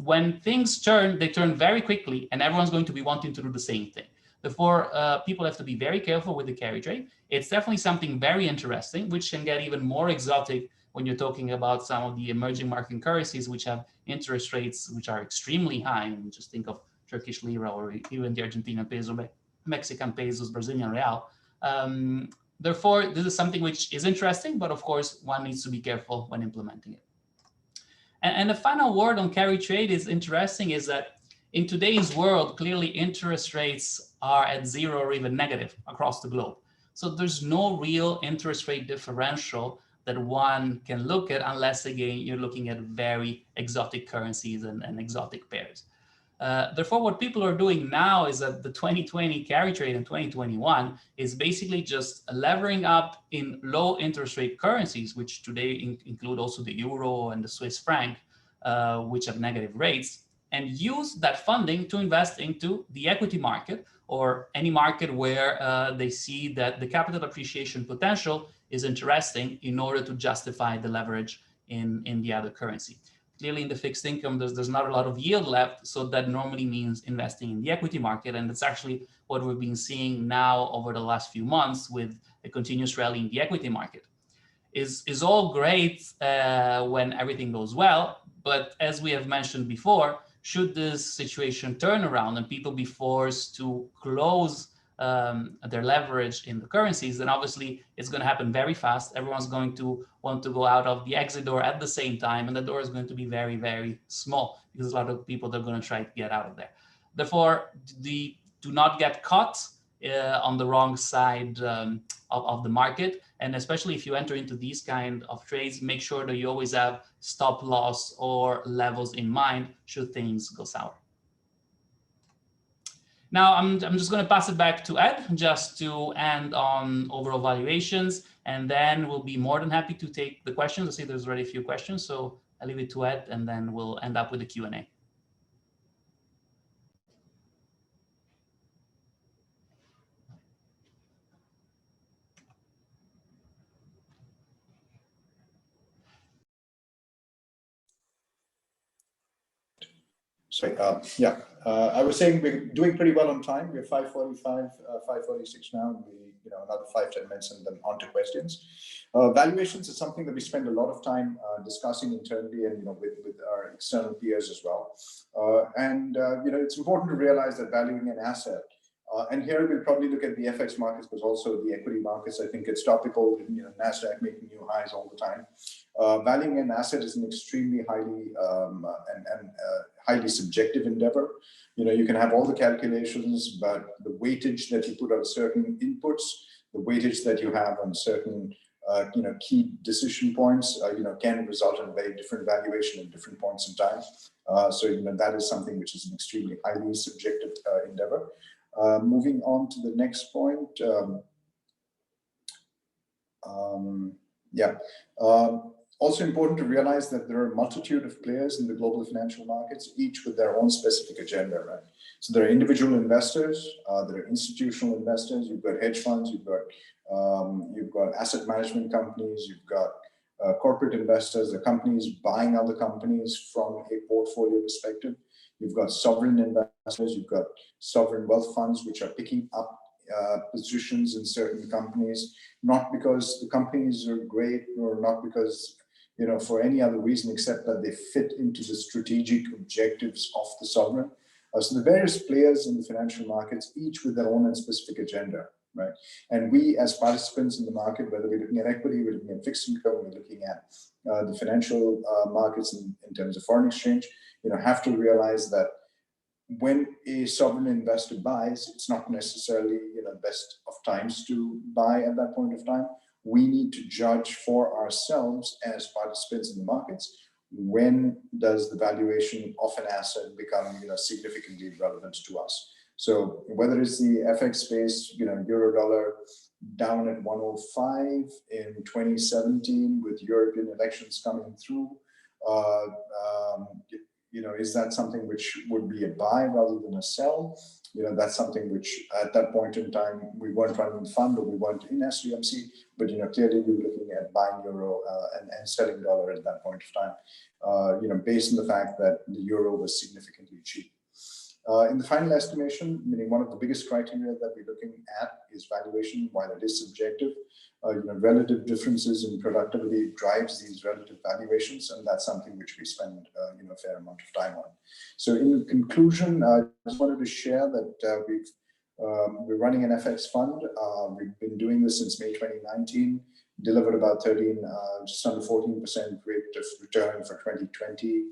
When things turn, they turn very quickly, and everyone's going to be wanting to do the same thing. Therefore, people have to be very careful with the carry trade. It's definitely something very interesting, which can get even more exotic when you're talking about some of the emerging market currencies, which have interest rates which are extremely high. And just think of Turkish lira, or even the Argentine peso, Mexican pesos, Brazilian real. Therefore, this is something which is interesting, but of course, one needs to be careful when implementing it. And the final word on carry trade is interesting, is that in today's world, clearly interest rates are at zero or even negative across the globe. So there's no real interest rate differential that one can look at, unless again you're looking at very exotic currencies and exotic pairs. Therefore, what people are doing now is that the 2020 carry trade in 2021 is basically just levering up in low interest rate currencies, which today include also the euro and the Swiss franc, which have negative rates, and use that funding to invest into the equity market or any market where they see that the capital appreciation potential is interesting in order to justify the leverage in the other currency. Clearly in the fixed income, there's not a lot of yield left, so that normally means investing in the equity market, and that's actually what we've been seeing now over the last few months with a continuous rally in the equity market. Is all great when everything goes well, but as we have mentioned before, should this situation turn around and people be forced to close their leverage in the currencies, then obviously it's going to happen very fast. Everyone's going to want to go out of the exit door at the same time, and the door is going to be very, very small because a lot of people are going to try to get out of there. Therefore, do not get caught on the wrong side of the market. And especially if you enter into these kind of trades, make sure that you always have stop loss or levels in mind should things go sour. Now, I'm just going to pass it back to Ed just to end on overall valuations, and then we'll be more than happy to take the questions. I see there's already a few questions, so I'll leave it to Ed, and then we'll end up with the Q&A. Sorry, I was saying we're doing pretty well on time. We're 5:45, 5:46 now, and another 5-10 minutes and then on to questions. Valuations is something that we spend a lot of time discussing internally and with our external peers as well. It's important to realize that valuing an asset, and here we'll probably look at the FX markets, but also the equity markets. I think it's topical, NASDAQ making new highs all the time. Valuing an asset is an extremely highly subjective endeavor. You can have all the calculations, but the weightage that you put on certain inputs, the weightage that you have on certain key decision points, can result in very different valuation at different points in time. That is something which is an extremely highly subjective endeavor. Moving on to the next point. Also important to realize that there are a multitude of players in the global financial markets, each with their own specific agenda, right? So there are individual investors, there are institutional investors, you've got hedge funds, you've got asset management companies, you've got corporate investors, the companies buying other companies from a portfolio perspective. You've got sovereign investors, you've got sovereign wealth funds, which are picking up positions in certain companies, not because the companies are great or not because, for any other reason except that they fit into the strategic objectives of the sovereign. So the various players in the financial markets, each with their own and specific agenda, right? And we as participants in the market, whether we're looking at equity, we're looking at fixed income, we're looking at the financial markets in terms of foreign exchange, have to realize that when a sovereign investor buys, it's not necessarily the best of times to buy at that point of time. We need to judge for ourselves as participants in the markets, when does the valuation of an asset become significantly relevant to us. So whether it's the FX space, euro dollar down at 105 in 2017 with European elections coming through, is that something which would be a buy rather than a sell? That's something which at that point in time, we weren't running fund or we weren't in SGMC, but clearly we were looking at buying euro and selling dollar at that point of time, based on the fact that the euro was significantly cheap. In the final estimation, meaning one of the biggest criteria that we're looking at is valuation, while it is subjective. Relative differences in productivity drives these relative valuations, and that's something which we spend a fair amount of time on. So in conclusion, I just wanted to share that we're running an FX fund. We've been doing this since May 2019, delivered about 13, just under 14% rate of return for 2020.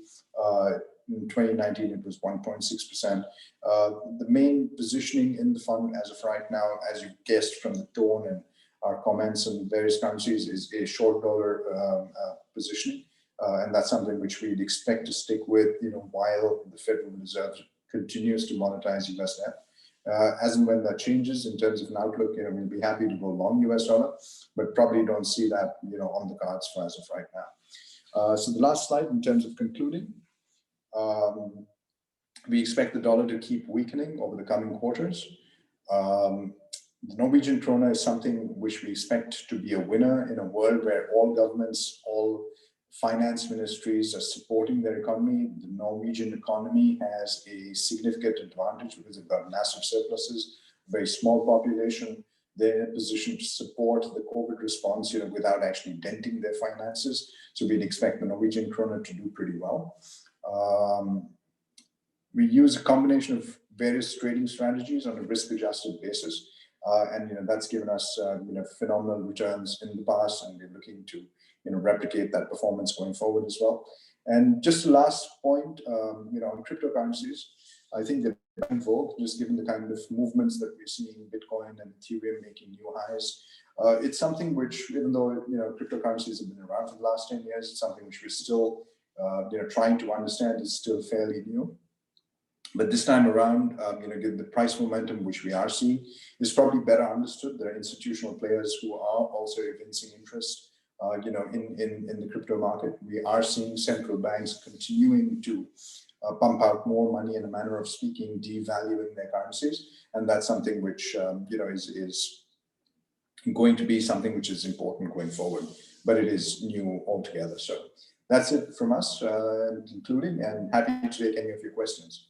In 2019, it was 1.6%. The main positioning in the fund as of right now, as you guessed from the tone and our comments on various currencies is a short dollar positioning. And that's something which we'd expect to stick with, while the Federal Reserve continues to monetize US debt. As and when that changes in terms of an outlook, we'll be happy to go long US dollar, but probably don't see that, on the cards for as of right now. So the last slide in terms of concluding, we expect the dollar to keep weakening over the coming quarters. The Norwegian krona is something which we expect to be a winner in a world where all governments, all finance ministries are supporting their economy. The Norwegian economy has a significant advantage because they've got massive surpluses, very small population. They're in a position to support the COVID response, without actually denting their finances. So we'd expect the Norwegian krona to do pretty well. We use a combination of various trading strategies on a risk-adjusted basis. And that's given us phenomenal returns in the past, and we're looking to replicate that performance going forward as well. And just the last point, on cryptocurrencies, I think they're in vogue, just given the kind of movements that we're seeing, Bitcoin and Ethereum making new highs. It's something which, even though cryptocurrencies have been around for the last 10 years, it's something which we're still trying to understand. Is still fairly new. But this time around, given the price momentum which we are seeing, is probably better understood. There are institutional players who are also evincing interest, in the crypto market. We are seeing central banks continuing to pump out more money, in a manner of speaking, devaluing their currencies, and that's something which is going to be something which is important going forward. But it is new altogether. So that's it from us, concluding, and happy to take any of your questions.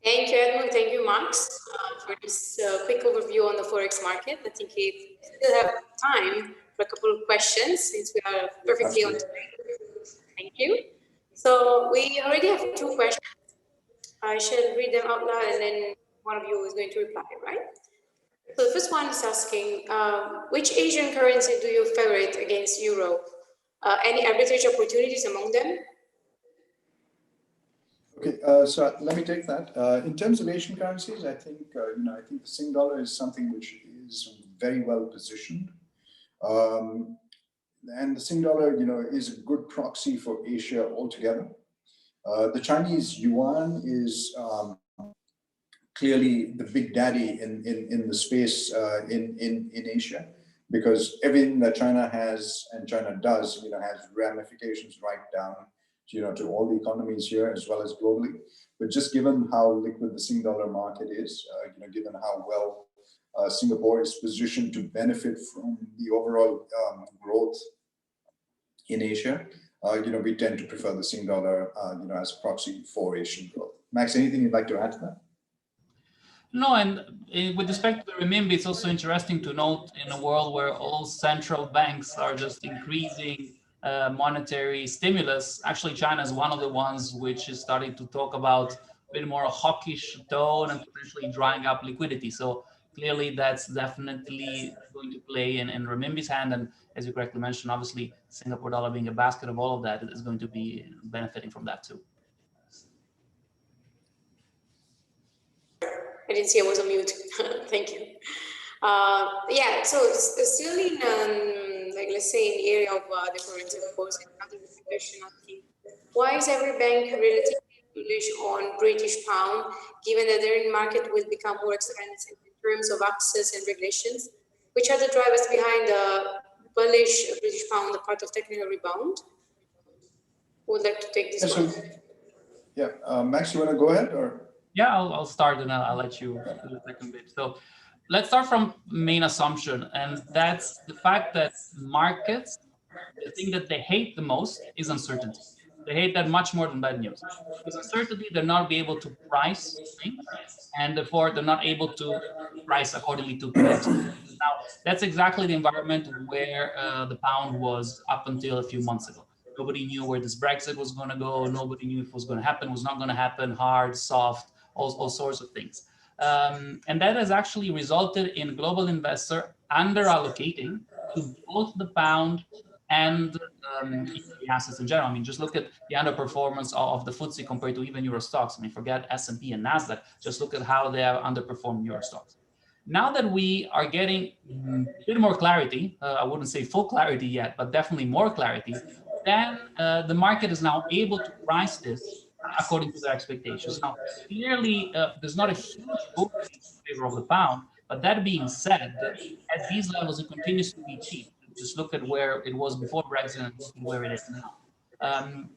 Thank you, Edmund. Thank you, Max, for this quick overview on the Forex market. I think we still have time for a couple of questions, since we are perfectly on time. Thank you. So we already have 2 questions. I shall read them out loud, and then one of you is going to reply, right? So the first one is asking, which Asian currency do you favorite against Euro? Any arbitrage opportunities among them? Okay, so let me take that. In terms of Asian currencies, I think I think the Sing dollar is something which is very well positioned, and the Sing dollar, is a good proxy for Asia altogether. The Chinese yuan is clearly the big daddy in the space in Asia, because everything that China has and China does, has ramifications right down to all the economies here as well as globally. But just given how liquid the Sing dollar market is, given how well Singapore is positioned to benefit from the overall growth in Asia, we tend to prefer the Sing dollar, as a proxy for Asian growth. Max, anything you'd like to add to that? No, and with respect to the renminbi, it's also interesting to note, in a world where all central banks are just increasing monetary stimulus, actually China is one of the ones which is starting to talk about a bit more hawkish tone and potentially drying up liquidity. So clearly that's definitely going to play in renminbi's hand. And as you correctly mentioned, obviously Singapore dollar being a basket of all of that is going to be benefiting from that too. I didn't see I was on mute. Thank you. Yeah, so still in, let's say, in the area of the currency, of course, another question, I think, why is every bank relatively bullish on British pound, given that their market will become more expensive in terms of access and regulations? Which are the drivers behind the bullish British pound, the part of technical rebound? Who would like to take this one? Yeah, Max, you want to go ahead, or? Yeah, I'll start, and I'll let you do the second bit. So let's start from main assumption, and that's the fact that markets, the thing that they hate the most is uncertainty. They hate that much more than bad news. Because uncertainty, they're not able to price things, and therefore they're not able to price accordingly to predict. Now, that's exactly the environment where the pound was up until a few months ago. Nobody knew where this Brexit was going to go. Nobody knew if it was going to happen, was not going to happen, hard, soft, all sorts of things. And that has actually resulted in global investor under allocating to both the pound and the assets in general. I mean, just look at the underperformance of the FTSE compared to even Euro stocks. I mean, forget S&P and NASDAQ. Just look at how they have underperformed Euro stocks. Now that we are getting a bit more clarity, I wouldn't say full clarity yet, but definitely more clarity, then the market is now able to price this according to their expectations. Now, clearly, there's not a huge move in favor of the pound, but that being said, at these levels, it continues to be cheap. Just look at where it was before Brexit and look at where it is now.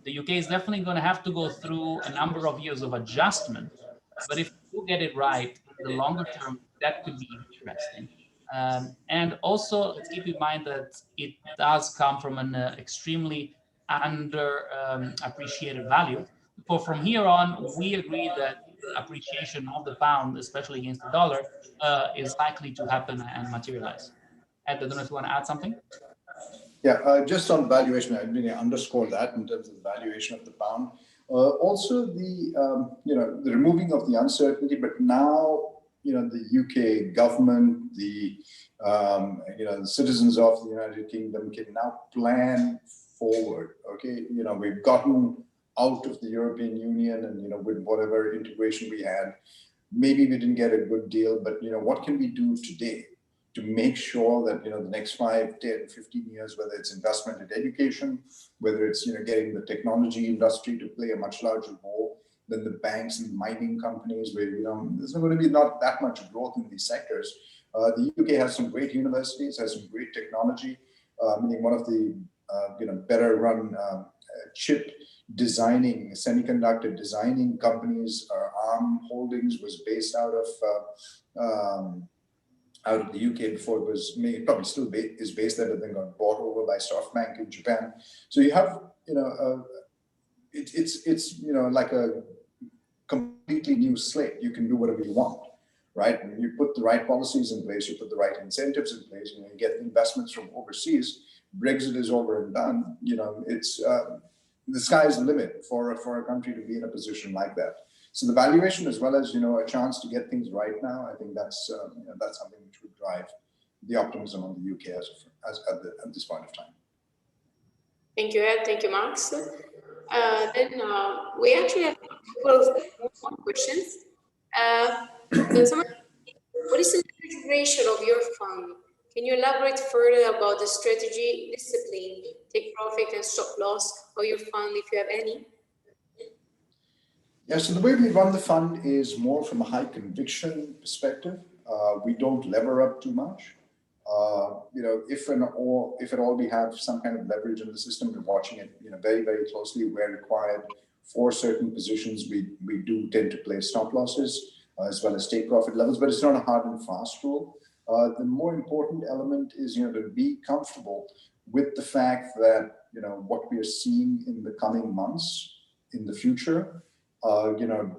The UK is definitely going to have to go through a number of years of adjustment, but if you get it right in the longer term, that could be interesting. And also, let's keep in mind that it does come from an extremely under appreciated value. For from here on, we agree that appreciation of the pound, especially against the dollar, is likely to happen and materialize. Ed, I don't know if you want to add something. Yeah, just on valuation, I mean, I underscore that in terms of the valuation of the pound. Also, the removing of the uncertainty, but now, the UK government, the citizens of the United Kingdom can now plan forward. Okay, we've gotten out of the European Union, and with whatever integration we had, maybe we didn't get a good deal, but what can we do today to make sure that the next 5, 10, 15 years, whether it's investment in education, whether it's getting the technology industry to play a much larger role than the banks and mining companies, where there's going to be not that much growth in these sectors. The UK has some great universities, has some great technology. One of the better run chip designing, semiconductor designing companies, ARM Holdings was based out of the UK before it was made, probably still is based there, but then got bought over by SoftBank in Japan. So you have, it's like a completely new slate. You can do whatever you want, right? And you put the right policies in place, you put the right incentives in place, you get investments from overseas. Brexit is over and done. It's the sky's the limit for a country to be in a position like that. So the valuation, as well as a chance to get things right now, I think that's something which would drive the optimism on the UK at this point of time. Thank you, Ed. Thank you, Max. Then we actually have a couple of more questions. What is the leverage ratio of your fund? Can you elaborate further about the strategy, discipline, take profit, and stop loss of your fund, if you have any? Yeah, so the way we run the fund is more from a high conviction perspective. We don't lever up too much. If at all we have some kind of leverage in the system, we're watching it, very, very closely where required. For certain positions, we do tend to play stop losses as well as take profit levels, but it's not a hard and fast rule. The more important element is, to be comfortable with the fact that, what we are seeing in the coming months, in the future,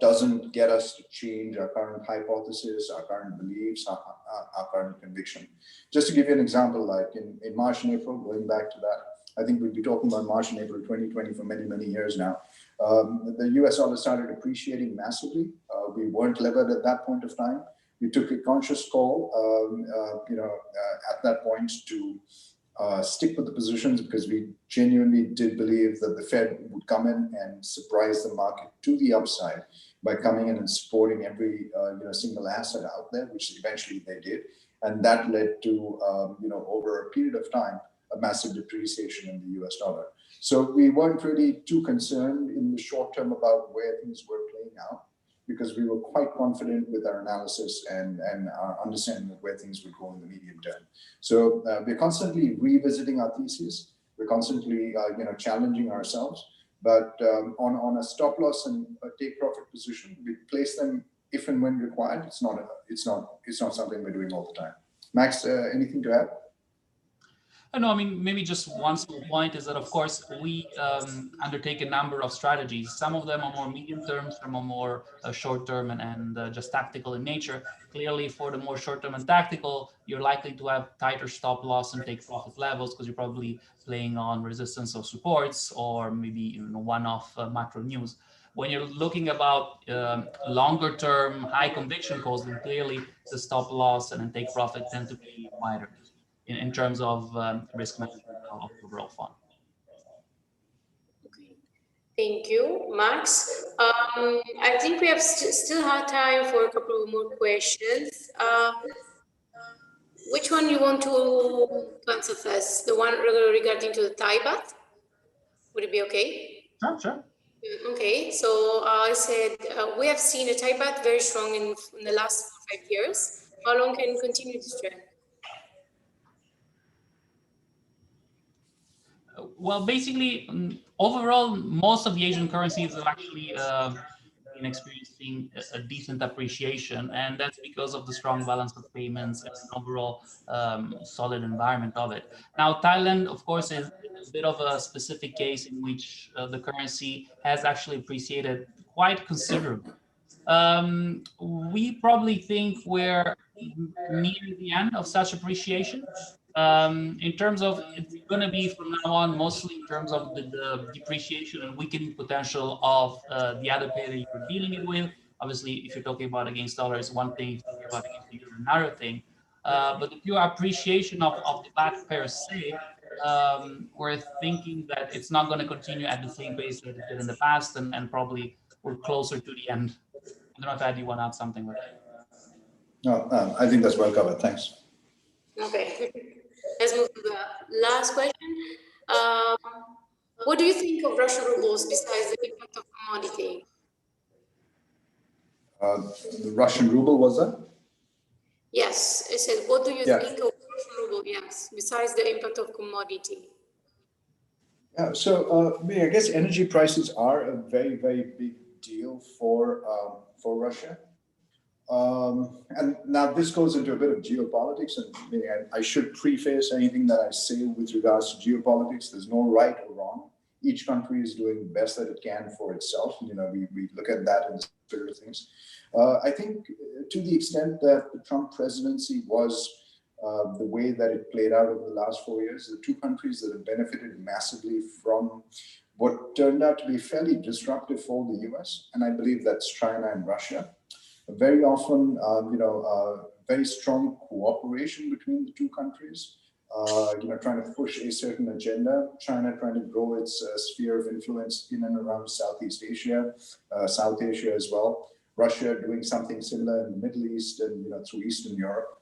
doesn't get us to change our current hypothesis, our current beliefs, our current conviction. Just to give you an example, like in March and April, going back to that, I think we'll be talking about March and April 2020 for many, many years now. The US dollar started appreciating massively. We weren't levered at that point of time. We took a conscious call, at that point to stick with the positions, because we genuinely did believe that the Fed would come in and surprise the market to the upside by coming in and supporting every single asset out there, which eventually they did. And that led to, over a period of time, a massive depreciation in the US dollar. So we weren't really too concerned in the short term about where things were playing out, because we were quite confident with our analysis and our understanding of where things would go in the medium term. So we're constantly revisiting our thesis. We're constantly, challenging ourselves. But on a stop loss and a take profit position, we place them if and when required. It's not something we're doing all the time. Max, anything to add? No, I mean, maybe just one small point is that, of course, we undertake a number of strategies. Some of them are more medium term, some are more short term and just tactical in nature. Clearly, for the more short term and tactical, you're likely to have tighter stop loss and take profit levels, because you're probably playing on resistance or supports, or maybe one-off macro news. When you're looking about longer term, high conviction calls, then clearly the stop loss and take profit tend to be wider in terms of risk management of the overall fund. Okay. Thank you, Max. I think we have still have time for a couple of more questions. Which one you want to answer first? The one regarding to the Thai baht? Would it be okay? Sure. Okay, so I said we have seen a Thai baht very strong in the last 4 or 5 years. How long can we continue this trend? Well, basically, overall, most of the Asian currencies have actually been experiencing a decent appreciation, and that's because of the strong balance of payments and overall solid environment of it. Now, Thailand, of course, is a bit of a specific case in which the currency has actually appreciated quite considerably. We probably think we're near the end of such appreciation. In terms of, it's going to be from now on mostly in terms of the depreciation and weakening potential of the other pair that you're dealing it with. Obviously, if you're talking about against dollar, it's one thing. If you're talking about against the euro, another thing. But the pure appreciation of the baht per se, we're thinking that it's not going to continue at the same pace that it did in the past, and probably we're closer to the end. I don't know if Ed, you want to add something with that. No, I think that's well covered. Thanks. Okay, let's move to the last question. What do you think of Russian rubles besides the impact of commodity? The Russian ruble, was that? Yes, I said, what do you Yeah. think of Russian ruble? Yes, besides the impact of commodity. Yeah, so I guess energy prices are a very, very big deal for Russia. And now this goes into a bit of geopolitics, and I should preface anything that I say with regards to geopolitics. There's no right or wrong. Each country is doing the best that it can for itself. We look at that in the spirit of things. I think to the extent that the Trump presidency was the way that it played out over the last 4 years, the two countries that have benefited massively from what turned out to be fairly disruptive for the US, and I believe that's China and Russia. Very often, very strong cooperation between the two countries, trying to push a certain agenda. China trying to grow its sphere of influence in and around Southeast Asia, South Asia as well. Russia doing something similar in the Middle East and through Eastern Europe.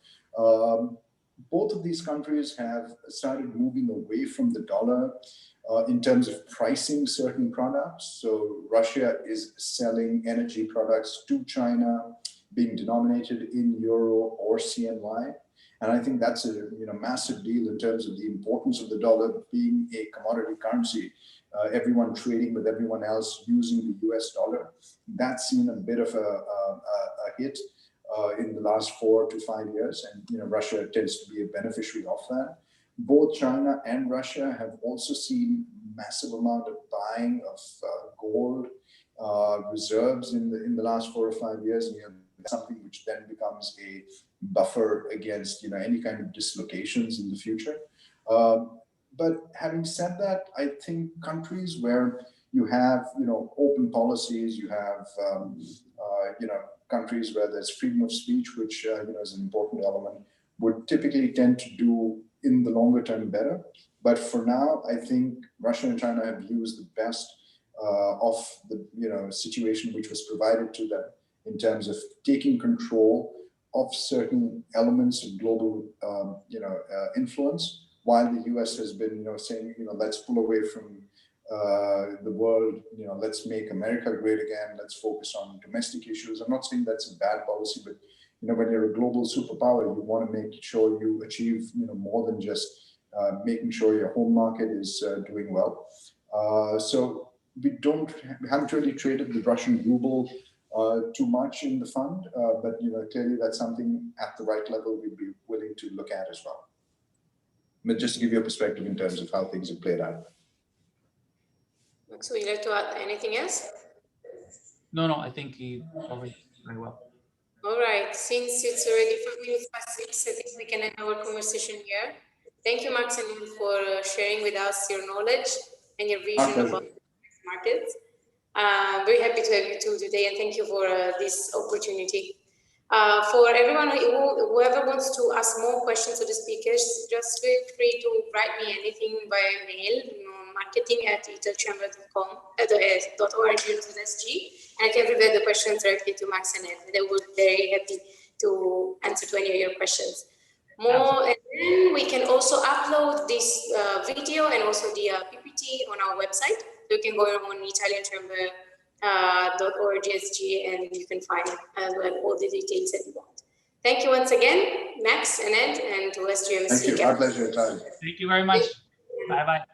Both of these countries have started moving away from the dollar in terms of pricing certain products. So Russia is selling energy products to China, being denominated in euro or CNY. And I think that's a massive deal in terms of the importance of the dollar being a commodity currency. Everyone trading with everyone else using the US dollar. That's seen a bit of a hit in the last 4 to 5 years, and Russia tends to be a beneficiary of that. Both China and Russia have also seen massive amount of buying of gold reserves in the last 4 or 5 years, and something which then becomes a buffer against any kind of dislocations in the future. But having said that, I think countries where you have open policies, you have countries where there's freedom of speech, which is an important element, would typically tend to do in the longer term better. But for now, I think Russia and China have used the best of the situation which was provided to them in terms of taking control of certain elements of global influence, while the US has been saying let's pull away from the world, let's make America great again, let's focus on domestic issues. I'm not saying that's a bad policy, but when you're a global superpower, you want to make sure you achieve more than just making sure your home market is doing well. So we haven't really traded the Russian ruble too much in the fund, but clearly that's something at the right level we'd be willing to look at as well. But just to give you a perspective in terms of how things have played out. So, would you like to add anything else? No, I think he covered it very well. All right, since it's already 5 minutes past 6, I think we can end our conversation here. Thank you, Max and Neil, for sharing with us your knowledge and your vision about markets. Very happy to have you two today, and thank you for this opportunity. For everyone whoever wants to ask more questions to the speakers, just feel free to write me anything via mail, marketing@italchamber.org.sg, and I can revert the questions directly to Max and Ed. They will be very happy to answer to any of your questions. more. And then we can also upload this video and also the PPT on our website. So you can go on italianchamber.org/SG and you can find as well all the details that you want. Thank you once again, Max and Ed, and to SGMC. Thank you. Our pleasure, Italian. Thank you very much. Bye-bye.